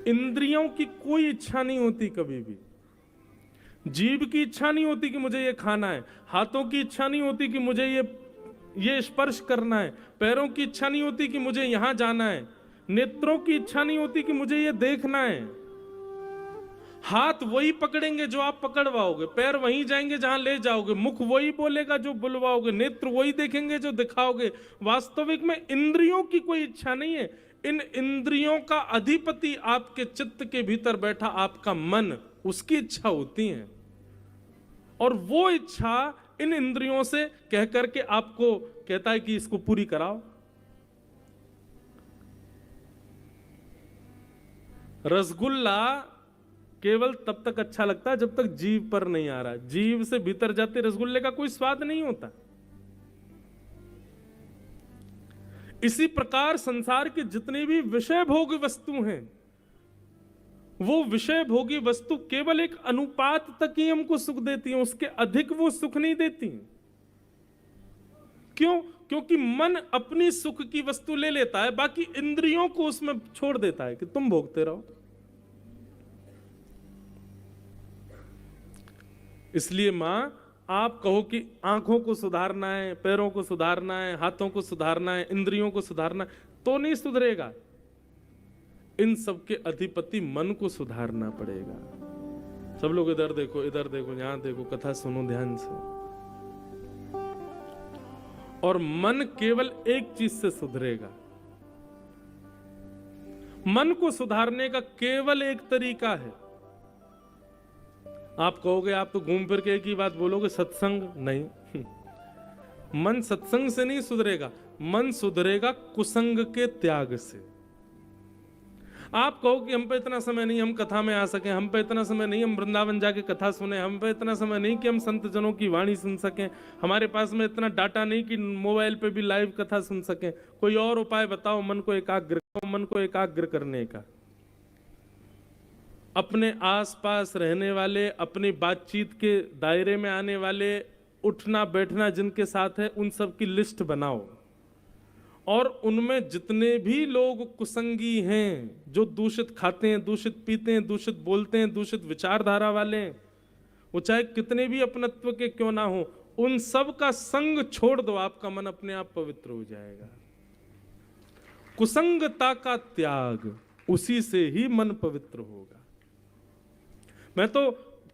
इंद्रियों की कोई इच्छा नहीं होती कभी भी। जीभ की इच्छा नहीं होती कि मुझे ये खाना है, हाथों की इच्छा नहीं होती कि मुझे ये स्पर्श करना है, पैरों की इच्छा नहीं होती कि मुझे यहां जाना है, नेत्रों की इच्छा नहीं होती कि मुझे ये देखना है। हाथ वही पकड़ेंगे जो आप पकड़वाओगे, पैर वहीं जाएंगे जहां ले जाओगे, मुख वही बोलेगा जो बुलवाओगे, नेत्र वही देखेंगे जो दिखाओगे। वास्तविक में इंद्रियों की कोई इच्छा नहीं है। इन इंद्रियों का अधिपति आपके चित्त के भीतर बैठा आपका मन, उसकी इच्छा होती है। और वो इच्छा इन इंद्रियों से कह करके आपको कहता है कि इसको पूरी कराओ। रसगुल्ला केवल तब तक अच्छा लगता है जब तक जीभ पर नहीं आ रहा। जीभ से भीतर जाते रसगुल्ले का कोई स्वाद नहीं होता। इसी प्रकार संसार के जितने भी विषय भोग वस्तु हैं, वो विषय भोगी वस्तु केवल एक अनुपात तक ही हमको सुख देती हैं, उसके अधिक वो सुख नहीं देती। क्यों? क्योंकि मन अपनी सुख की वस्तु ले लेता है, बाकी इंद्रियों को उसमें छोड़ देता है कि तुम भोगते रहो। इसलिए मां, आप कहो कि आंखों को सुधारना है, पैरों को सुधारना है, हाथों को सुधारना है, इंद्रियों को सुधारना है, तो नहीं सुधरेगा। इन सब के अधिपति मन को सुधारना पड़ेगा। सब लोग इधर देखो, इधर देखो, यहां देखो, कथा सुनो ध्यान से। और मन केवल एक चीज से सुधरेगा। मन को सुधारने का केवल एक तरीका है। आप कहोगे, आप तो घूम फिर के एक ही बात बोलोगे, सत्संग। नहीं, मन सत्संग से नहीं सुधरेगा, मन सुधरेगा कुसंग के त्याग से। आप कहो कि हम पे इतना समय नहीं हम कथा में आ सके, हम पे इतना समय नहीं हम वृंदावन जाके कथा सुने, हम पे इतना समय नहीं कि हम संत जनों की वाणी सुन सकें, हमारे पास में इतना डाटा नहीं कि मोबाइल पे भी लाइव कथा सुन सकें। कोई और उपाय बताओ मन को एकाग्र करने का। अपने आसपास रहने वाले, अपनी बातचीत के दायरे में आने वाले, उठना बैठना जिनके साथ है, उन सब की लिस्ट बनाओ। और उनमें जितने भी लोग कुसंगी हैं, जो दूषित खाते हैं, दूषित पीते हैं, दूषित बोलते हैं, दूषित विचारधारा वाले हैं, वो चाहे कितने भी अपनत्व के क्यों ना हो, उन सब का संग छोड़ दो, आपका मन अपने आप पवित्र हो जाएगा। कुसंगता का त्याग, उसी से ही मन पवित्र होगा। मैं तो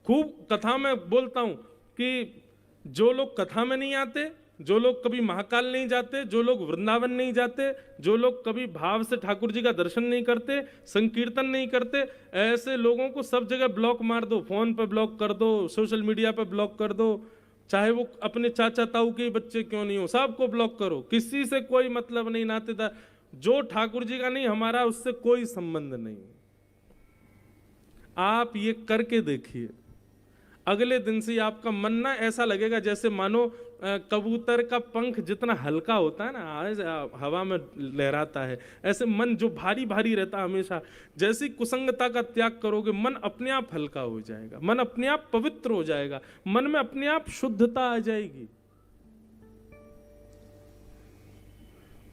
खूब कथा में बोलता हूं कि जो लोग कथा में नहीं आते, जो लोग कभी महाकाल नहीं जाते, जो लोग वृंदावन नहीं जाते, जो लोग कभी भाव से ठाकुर जी का दर्शन नहीं करते, संकीर्तन नहीं करते, ऐसे लोगों को सब जगह ब्लॉक मार दो। फोन पे ब्लॉक कर दो, सोशल मीडिया पे ब्लॉक कर दो, चाहे वो अपने चाचा ताऊ के बच्चे क्यों नहीं हो, सबको ब्लॉक करो। किसी से कोई मतलब नहीं, नातेदार जो ठाकुर जी का नहीं, हमारा उससे कोई संबंध नहीं। आप ये करके देखिए, अगले दिन से आपका मन ना ऐसा लगेगा जैसे मानो कबूतर का पंख जितना हल्का होता है ना, हवा में लहराता है, ऐसे मन जो भारी भारी रहता है हमेशा, जैसी कुसंगता का त्याग करोगे, मन अपने आप हल्का हो जाएगा, मन अपने आप पवित्र हो जाएगा, मन में अपने आप शुद्धता आ जाएगी।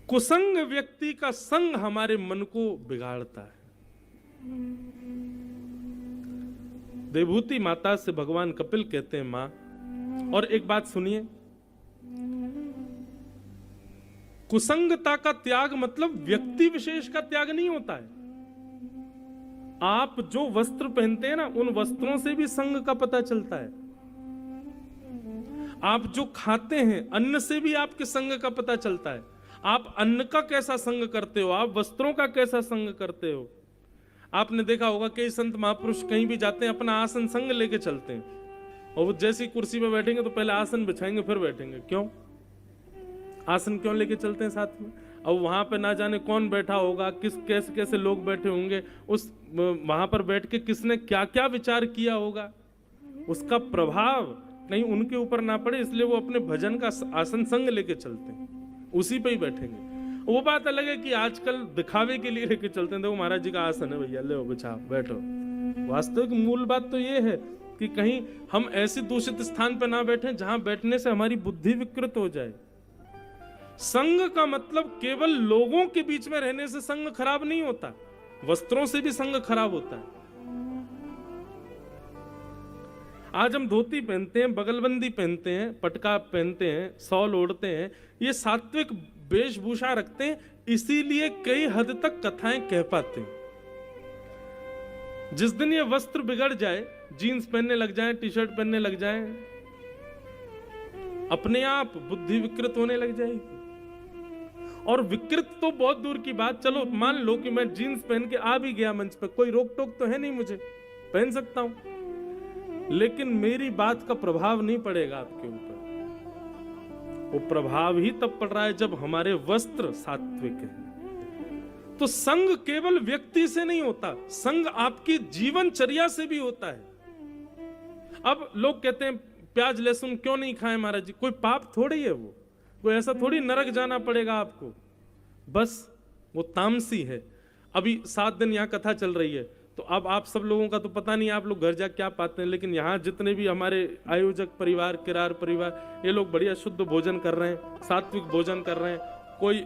कुसंग व्यक्ति का संग हमारे मन को बिगाड़ता है। देवभूति माता से भगवान कपिल कहते हैं, मां, और एक बात सुनिए, कुसंगता का त्याग मतलब व्यक्ति विशेष का त्याग नहीं होता है। आप जो वस्त्र पहनते हैं ना, उन वस्त्रों से भी संग का पता चलता है। आप जो खाते हैं, अन्न से भी आपके संग का पता चलता है। आप अन्न का कैसा संग करते हो, आप वस्त्रों का कैसा संग करते हो। आपने देखा होगा कई संत महापुरुष कहीं भी जाते हैं, अपना आसन संग लेके चलते हैं, और वो जैसी कुर्सी पे बैठेंगे तो पहले आसन बिछाएंगे फिर बैठेंगे। क्यों? आसन क्यों लेके चलते हैं साथ में? अब वहां पे ना जाने कौन बैठा होगा, किस कैसे कैसे लोग बैठे होंगे, उस वहां पर बैठ के किसने क्या क्या विचार किया होगा, उसका प्रभाव कहीं उनके ऊपर ना पड़े, इसलिए वो अपने भजन का आसन संग लेके चलते हैं, उसी पे ही बैठेंगे। वो बात अलग है कि आजकल दिखावे के लिए लेके चलते हैं, देखो महाराज जी का आसन है भैया, ले बिछाओ बैठो। वास्तविक मूल बात तो ये है कि कहीं हम ऐसे दूषित स्थान पर ना बैठे जहां बैठने से हमारी बुद्धि विकृत हो जाए। संग का मतलब केवल लोगों के बीच में रहने से संग खराब नहीं होता। वस्त्रों से भी संग खराब होता है। आज हम धोती पहनते हैं, बगलबंदी पहनते हैं, पटका पहनते हैं, शॉल ओढ़ते हैं, ये सात्विक वेशभूषा रखते हैं, इसीलिए कई हद तक कथाएं कह पाते हैं। जिस दिन ये वस्त्र बिगड़ जाए, जीन्स पहनने लग जाए, टी शर्ट पहनने लग जाए, अपने आप बुद्धि विकृत होने लग जाएगी। और विकृत तो बहुत दूर की बात, चलो मान लो कि मैं जीन्स पहन के आ भी गया मंच पर, कोई रोक टोक तो है नहीं, मुझे पहन सकता हूं, लेकिन मेरी बात का प्रभाव नहीं पड़ेगा आपके ऊपर। वो प्रभाव ही तब पड़ रहा है जब हमारे वस्त्र सात्विक हैं। तो संग केवल व्यक्ति से नहीं होता, संग आपकी जीवनचर्या से भी होता है। अब लोग कहते हैं प्याज लहसुन क्यों नहीं खाएं महाराज जी, कोई पाप थोड़ी है वो, कोई ऐसा थोड़ी नरक जाना पड़ेगा आपको, बस वो तामसी है। अभी 7 दिन यहाँ कथा चल रही है, तो अब आप सब लोगों का तो पता नहीं आप लोग घर जा क्या पाते हैं, लेकिन यहाँ जितने भी हमारे आयोजक परिवार, किरार परिवार, ये लोग बढ़िया शुद्ध भोजन कर रहे हैं, सात्विक भोजन कर रहे हैं, कोई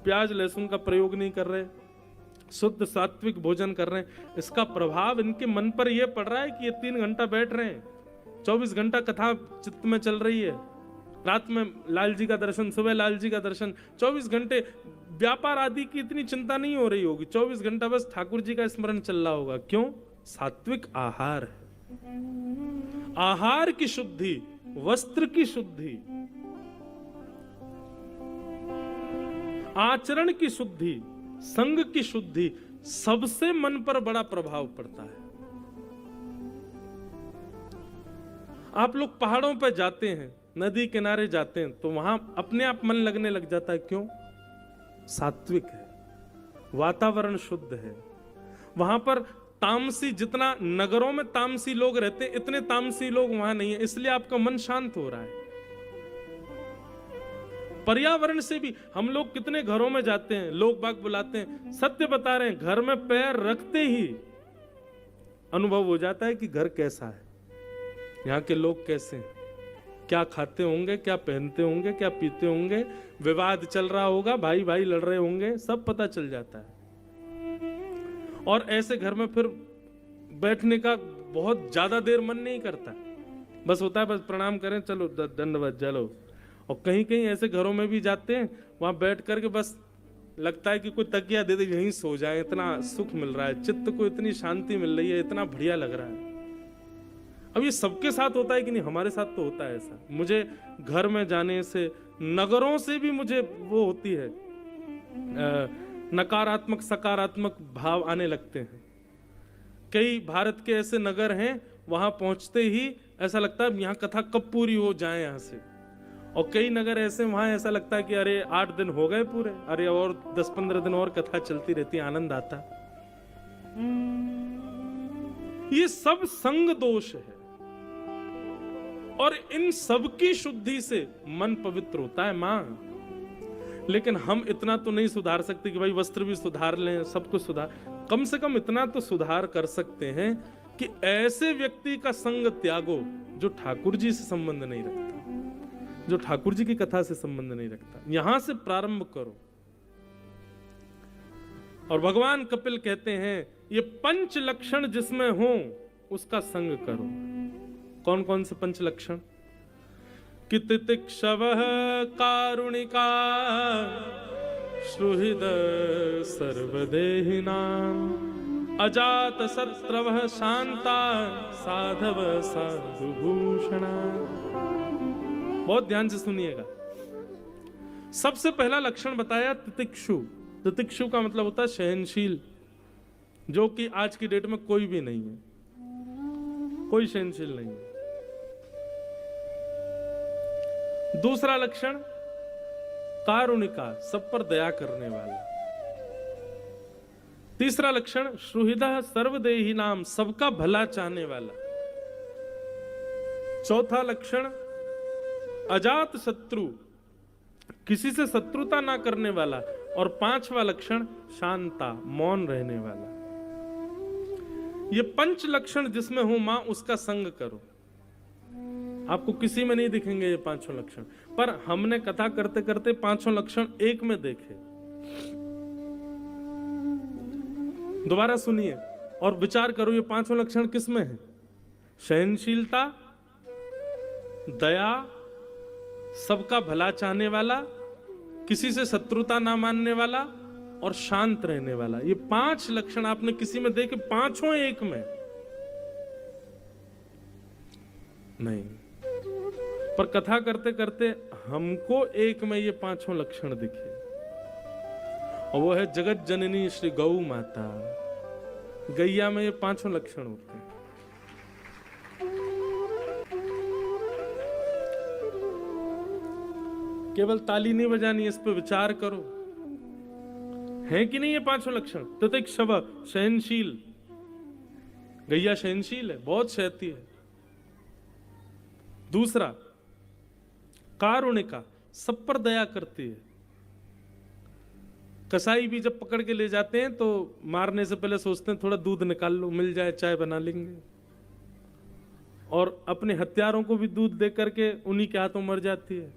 प्याज लहसुन का प्रयोग नहीं कर रहे, शुद्ध सात्विक भोजन कर रहे हैं। इसका प्रभाव इनके मन पर यह पड़ रहा है कि ये 3 घंटा बैठ रहे हैं, 24 घंटा कथा चित्त में चल रही है, रात में लाल जी का दर्शन, सुबह लाल जी का दर्शन, 24 घंटे व्यापार आदि की इतनी चिंता नहीं हो रही होगी, 24 घंटा बस ठाकुर जी का स्मरण चल रहा होगा। क्यों? सात्विक आहार है। आहार की शुद्धि, वस्त्र की शुद्धि, आचरण की शुद्धि, संग की शुद्धि, सबसे मन पर बड़ा प्रभाव पड़ता है। आप लोग पहाड़ों पर जाते हैं, नदी किनारे जाते हैं, तो वहां अपने आप मन लगने लग जाता है। क्यों? सात्विक है, वातावरण शुद्ध है। वहां पर तामसी, जितना नगरों में तामसी लोग रहते हैं, इतने तामसी लोग वहां नहीं है, इसलिए आपका मन शांत हो रहा है। पर्यावरण से भी हम लोग कितने घरों में जाते हैं, लोग बाग बुलाते हैं, सत्य बता रहे हैं, घर में पैर रखते ही अनुभव हो जाता है कि घर कैसा है, यहाँ के लोग कैसे हैं, क्या खाते होंगे, क्या पहनते होंगे, क्या पीते होंगे, विवाद चल रहा होगा, भाई भाई लड़ रहे होंगे, सब पता चल जाता है। और ऐसे घर में फिर बैठने का बहुत ज्यादा देर मन नहीं करता, बस होता है बस प्रणाम करें, चलो दंडवत चलो। और कहीं कहीं ऐसे घरों में भी जाते हैं, वहां बैठ करके बस लगता है कि कोई तकिया दे दे यहीं सो जाए, इतना सुख मिल रहा है, चित्त को इतनी शांति मिल रही है, इतना बढ़िया लग रहा है। अब ये सबके साथ होता है कि नहीं? हमारे साथ तो होता है ऐसा। मुझे घर में जाने से, नगरों से भी मुझे वो होती है, नकारात्मक सकारात्मक भाव आने लगते हैं। कई भारत के ऐसे नगर हैं, वहां पहुंचते ही ऐसा लगता है यहाँ कथा कब पूरी हो जाए यहाँ से। और कई नगर ऐसे, वहां ऐसा लगता है कि अरे 8 दिन हो गए पूरे, अरे और 10-15 दिन और कथा चलती रहती, आनंद आता। ये सब संग दोष है, और इन सब की शुद्धि से मन पवित्र होता है मां। लेकिन हम इतना तो नहीं सुधार सकते कि भाई वस्त्र भी सुधार लें, सब कुछ सुधार, कम से कम इतना तो सुधार कर सकते हैं कि ऐसे व्यक्ति का संग त्यागो जो ठाकुर जी से संबंध नहीं रखता, जो ठाकुर जी की कथा से संबंध नहीं रखता। यहां से प्रारंभ करो। और भगवान कपिल कहते हैं ये 5 लक्षण जिसमें हो उसका संग करो। कौन कौन से 5 लक्षण? कि तितिक्षवः कारुणिका सुहृद सर्वदेहिनां अजात शत्रवः शांता साधव साधुभूषणा। बहुत ध्यान से सुनिएगा। सबसे पहला लक्षण बताया तितिक्षु। तितिक्षु का मतलब होता है सहनशील, जो कि आज की डेट में कोई भी नहीं है, कोई सहनशील नहीं है। दूसरा लक्षण कारुणिका, सब पर दया करने वाला। तीसरा लक्षण सुहृदः सर्वदेही नाम, सबका भला चाहने वाला। चौथा लक्षण अजात शत्रु, किसी से शत्रुता ना करने वाला। और 5वां लक्षण शांता, मौन रहने वाला। ये 5 लक्षण जिसमें हो मां उसका संग करो। आपको किसी में नहीं दिखेंगे ये 5 लक्षण, पर हमने कथा करते करते 5 लक्षण एक में देखे। दोबारा सुनिए और विचार करो, ये पांचों लक्षण किस में है? सहनशीलता, दया, सबका भला चाहने वाला, किसी से शत्रुता ना मानने वाला और शांत रहने वाला। ये पांच लक्षण आपने किसी में देखे? पांचों एक में नहीं, पर कथा करते करते हमको एक में ये पांचों लक्षण दिखे, और वो है जगत जननी श्री गौ माता। गैया में ये पांचों लक्षण होते हैं। केवल ताली नहीं बजानी, इस पे विचार करो, है कि नहीं ये पांचों लक्षण? ततिक शव, सहनशील। गैया सहनशील है, बहुत सहती है। दूसरा कारुणिका, सब पर दया करती है। कसाई भी जब पकड़ के ले जाते हैं तो मारने से पहले सोचते हैं थोड़ा दूध निकाल लो, मिल जाए चाय बना लेंगे, और अपने हत्यारों को भी दूध दे करके उन्हीं के हाथों मर जाती है।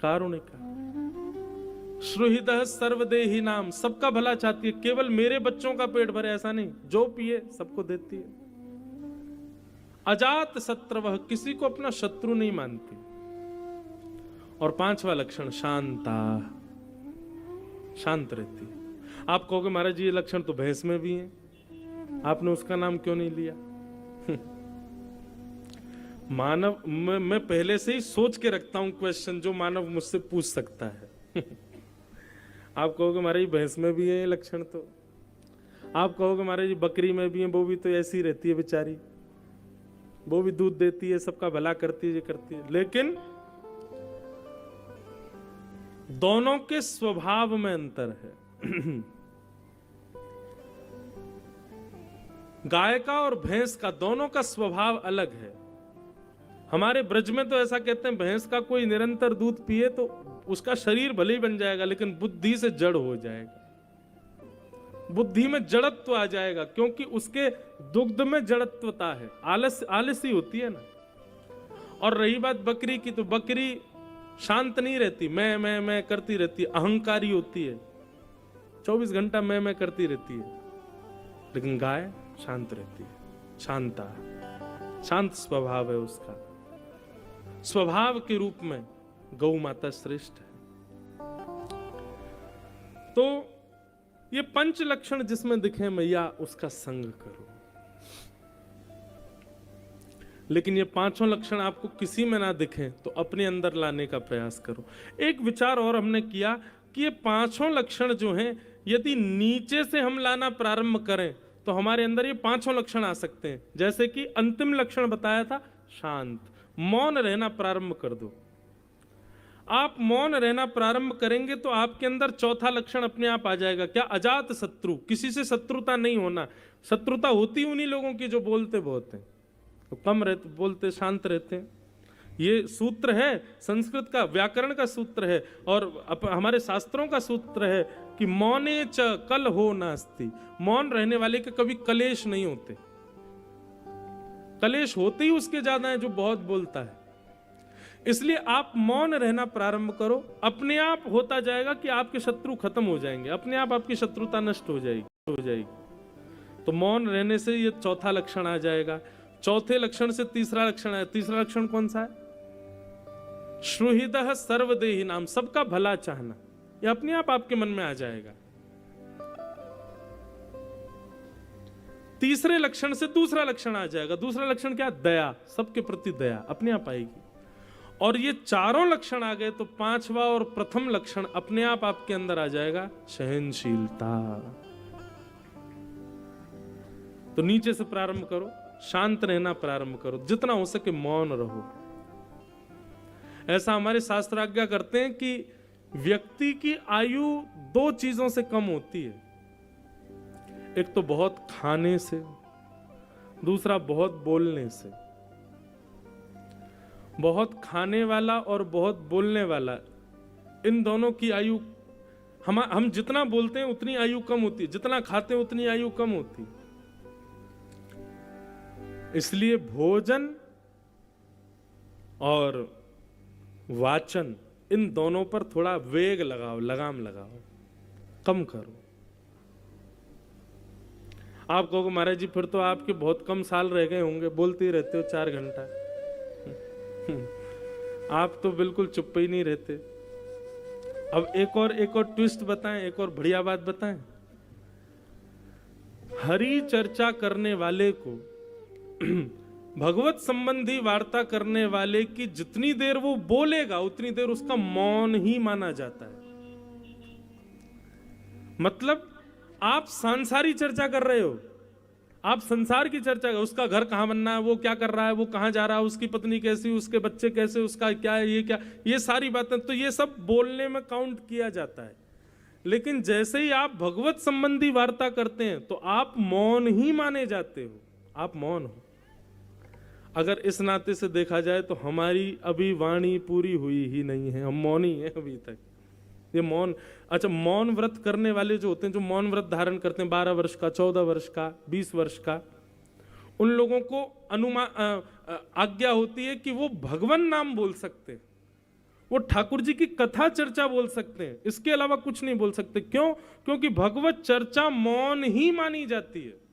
कारुणिका। श्रुहिदः सर्वदेही नाम, सबका भला चाहती है, केवल मेरे बच्चों का पेट भरे ऐसा नहीं, जो पिए सबको देती है। अजात शत्रवः, किसी को अपना शत्रु नहीं मानती। और पांचवा लक्षण शांता, शांत रहती है। आप कहोगे महाराज जी ये लक्षण तो भैंस में भी है, आपने उसका नाम क्यों नहीं लिया? मानव, मैं पहले से ही सोच के रखता हूं क्वेश्चन जो मानव मुझसे पूछ सकता है। आप कहोगे महाराज जी भैंस में भी है ये लक्षण, तो आप कहोगे महाराज जी बकरी में भी है, वो भी तो ऐसी रहती है बेचारी, वो भी दूध देती है, सबका भला करती है, ये करती है। लेकिन दोनों के स्वभाव में अंतर है। गाय का और भैंस का, दोनों का स्वभाव अलग है। हमारे ब्रज में तो ऐसा कहते हैं, भैंस का कोई निरंतर दूध पिए तो उसका शरीर भले ही बन जाएगा, लेकिन बुद्धि से जड़ हो जाएगा, बुद्धि में जड़त्व आ जाएगा, क्योंकि उसके दुग्ध में जड़त्वता है, आलसी होती है ना। और रही बात बकरी की, तो बकरी शांत नहीं रहती, मैं करती रहती है, अहंकारी होती है, 24 घंटा मैं करती रहती है। लेकिन गाय शांत रहती है, शांता, शांत स्वभाव है उसका। स्वभाव के रूप में गौ माता श्रेष्ठ है। तो ये पंच लक्षण जिसमें दिखे मैया, उसका संग करो। लेकिन ये पांचों लक्षण आपको किसी में ना दिखे तो अपने अंदर लाने का प्रयास करो। एक विचार और हमने किया कि ये पांचों लक्षण जो हैं, यदि नीचे से हम लाना प्रारंभ करें तो हमारे अंदर ये पांचों लक्षण आ सकते हैं। जैसे कि अंतिम लक्षण बताया था शांत, मौन रहना प्रारंभ कर दो। आप मौन रहना प्रारंभ करेंगे तो आपके अंदर चौथा लक्षण अपने आप आ जाएगा। क्या? अजात शत्रु, किसी से शत्रुता नहीं होना। शत्रुता होती उन्हीं लोगों की जो बोलते बहुत हैं, तो कम रहते, बोलते शांत रहते हैं। ये सूत्र है संस्कृत का, व्याकरण का सूत्र है, और हमारे शास्त्रों का सूत्र है कि मौने च कल हो नास्ति। मौन रहने वाले के कभी कलेश नहीं होते। कलेश होते ही उसके ज्यादा है जो बहुत बोलता है। इसलिए आप मौन रहना प्रारंभ करो, अपने आप होता जाएगा कि आपके शत्रु खत्म हो जाएंगे, अपने आप आपकी शत्रुता नष्ट हो जाएगी। तो मौन रहने से ये चौथा लक्षण आ जाएगा। चौथे लक्षण से तीसरा लक्षण है। तीसरा लक्षण कौन सा है? श्रुहिदः सर्वदेही नाम, सबका भला चाहना। ये अपने आप आपके मन में आ जाएगा। तीसरे लक्षण से दूसरा लक्षण आ जाएगा। दूसरा लक्षण क्या? दया, सबके प्रति दया अपने आप आएगी। और ये चारों लक्षण आ गए तो पांचवा और प्रथम लक्षण अपने आप आपके अंदर आ जाएगा, सहनशीलता। तो नीचे से प्रारंभ करो, शांत रहना प्रारंभ करो, जितना हो सके मौन रहो। ऐसा हमारे शास्त्र आज्ञा करते हैं कि व्यक्ति की आयु दो चीजों से कम होती है। एक तो बहुत खाने से, दूसरा बहुत बोलने से। बहुत खाने वाला और बहुत बोलने वाला, इन दोनों की आयु, हम जितना बोलते हैं उतनी आयु कम होती है, जितना खाते हैं उतनी आयु कम होती है। इसलिए भोजन और वाचन, इन दोनों पर थोड़ा वेग लगाओ, लगाम लगाओ, कम करो। आप कहोगे महाराज जी फिर तो आपके बहुत कम साल रह गए होंगे, बोलते ही रहते हो 4 घंटा। आप तो बिल्कुल चुप ही नहीं रहते। अब एक और ट्विस्ट बताएं, एक और बढ़िया बात बताएं। हरि चर्चा करने वाले को भगवत संबंधी वार्ता करने वाले की जितनी देर वो बोलेगा उतनी देर उसका मौन ही माना जाता है। मतलब आप सांसारिक चर्चा कर रहे हो, आप संसार की चर्चा कर, उसका घर कहां बनना है, वो क्या कर रहा है, वो कहां जा रहा है, उसकी पत्नी कैसी, उसके बच्चे कैसे, उसका क्या है, ये क्या, ये सारी बातें तो ये सब बोलने में काउंट किया जाता है। लेकिन जैसे ही आप भगवत संबंधी वार्ता करते हैं तो आप मौन ही माने जाते हो, आप मौन हो। अगर इस नाते से देखा जाए तो हमारी अभी वाणी पूरी हुई ही नहीं है, हम मौन ही हैं अभी तक। ये मौन, अच्छा मौन व्रत करने वाले जो होते हैं, जो मौन व्रत धारण करते हैं 12 वर्ष का, 14 वर्ष का, 20 वर्ष का, उन लोगों को आज्ञा होती है कि वो भगवान नाम बोल सकते हैं, वो ठाकुर जी की कथा चर्चा बोल सकते हैं, इसके अलावा कुछ नहीं बोल सकते। क्यों? क्योंकि भगवत चर्चा मौन ही मानी जाती है।